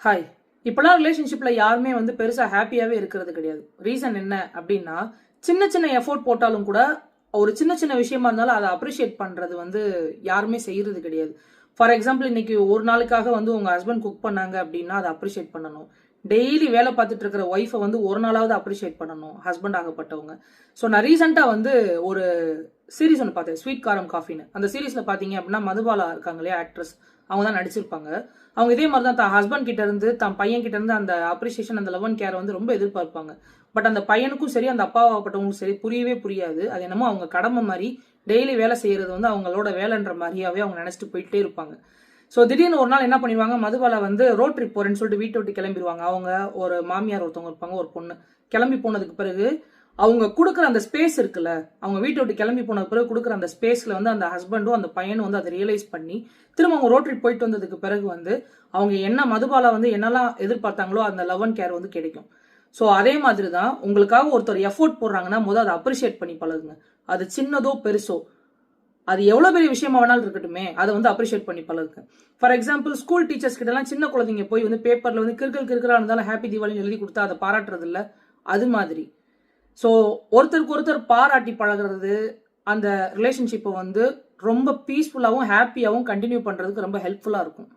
Hi. இப்போலாம் ரிலேஷன்ஷிப்ல யாருமே வந்து பெருசா ஹாப்பியாவே இருக்கிறது கிடையாது. ரீசன் என்ன அப்படின்னா, சின்ன சின்ன எஃபோர்ட் போட்டாலும் கூட ஒரு சின்ன சின்ன விஷயமா இருந்தாலும் அதை அப்ரிஷியேட் பண்றது வந்து யாருமே செய்யறது கிடையாது. ஃபார் எக்ஸாம்பிள் இன்னைக்கு ஒரு நாளுக்காக வந்து உங்க ஹஸ்பண்ட் குக் பண்ணாங்க அப்படின்னா அதை அப்ரிஷியேட் பண்ணணும். டெய்லி வேலை பார்த்துட்டு இருக்கிற ஒய்ஃபை வந்து ஒரு நாளாவது அப்ரிஷியேட் பண்ணணும் ஹஸ்பண்ட் ஆகப்பட்டவங்க. ஸோ நான் ரீசெண்டாக வந்து ஒரு சீரிஸ் ஒன்று பார்த்தேன், ஸ்வீட் காரம் காஃபின்னு. அந்த சீரிஸ்ல பார்த்தீங்க அப்படின்னா மதுபாலா இருக்காங்க இல்லையா, ஆக்ட்ரஸ், அவங்க தான் நடிச்சிருப்பாங்க. அவங்க இதே மாதிரி தான் தான் ஹஸ்பண்ட் கிட்ட இருந்து தன் பையன் கிட்ட இருந்து அந்த அப்ரிசியேஷன், அந்த லவ் அண்ட் கேர் வந்து ரொம்ப எதிர்பார்ப்பாங்க. பட் அந்த பையனுக்கும் சரி அந்த அப்பாவாகப்பட்டவங்களுக்கும் சரி புரியவே புரியாது. அது என்னமோ அவங்க கடமை மாதிரி டெய்லி வேலை செய்யறது வந்து அவங்களோட வேலைன்ற மாதிரியாவே அவங்க நினைச்சிட்டு போயிட்டே இருப்பாங்க. ஸோ திடீர்னு ஒரு நாள் என்ன பண்ணிடுவாங்க, மதுபாலா வந்து ரோட் ட்ரிப் போறேன்னு சொல்லிட்டு வீட்டை விட்டு கிளம்பிடுவாங்க. அவங்க ஒரு மாமியார் ஒருத்தவங்க இருப்பாங்க, ஒரு பொண்ணு. கிளம்பி போனதுக்கு பிறகு அவங்க கொடுக்குற அந்த ஸ்பேஸ் இருக்குல்ல, அவங்க வீட்டை விட்டு கிளம்பி போன பிறகு கொடுக்குற அந்த ஸ்பேஸ்ல வந்து அந்த ஹஸ்பண்டும் அந்த பையனும் வந்து அதை ரியலைஸ் பண்ணி திரும்ப அவங்க ரோட் ட்ரிப் போயிட்டு வந்ததுக்கு பிறகு வந்து அவங்க என்ன மதுபாலா வந்து என்னெல்லாம் எதிர்பார்த்தாங்களோ அந்த லவ் அண்ட் கேர் வந்து கிடைக்கும். ஸோ அதே மாதிரி தான் உங்களுக்காக ஒருத்தர் எஃபோர்ட் போடுறாங்கன்னா முதல் அதை அப்ரிஷியேட் பண்ணி பழகுங்க. அது சின்னதோ பெருசோ, அது எவ்வளவு பெரிய விஷயமா வேணாலும் இருக்கட்டுமே, அதை வந்து அப்ரிஷியேட் பண்ணி பழகுங்க. ஃபார் எக்ஸாம்பிள் ஸ்கூல் டீச்சர்ஸ் கிட்ட எல்லாம் சின்ன குழந்தைங்க போய் வந்து பேப்பர்ல வந்து கிறுக்கலா இருந்தாலும் ஹாப்பி தீபாவளின்னு எழுதி கொடுத்தா அதை பாராட்டுறது இல்ல, அது மாதிரி. ஸோ ஒருத்தருக்கு ஒருத்தர் பாராட்டி பழகிறது அந்த ரிலேஷன்ஷிப்பை வந்து ரொம்ப பீஸ்ஃபுல்லாகவும் ஹாப்பியாகவும் கண்டினியூ பண்ணுறதுக்கு ரொம்ப ஹெல்ப்ஃபுல்லாக இருக்கும்.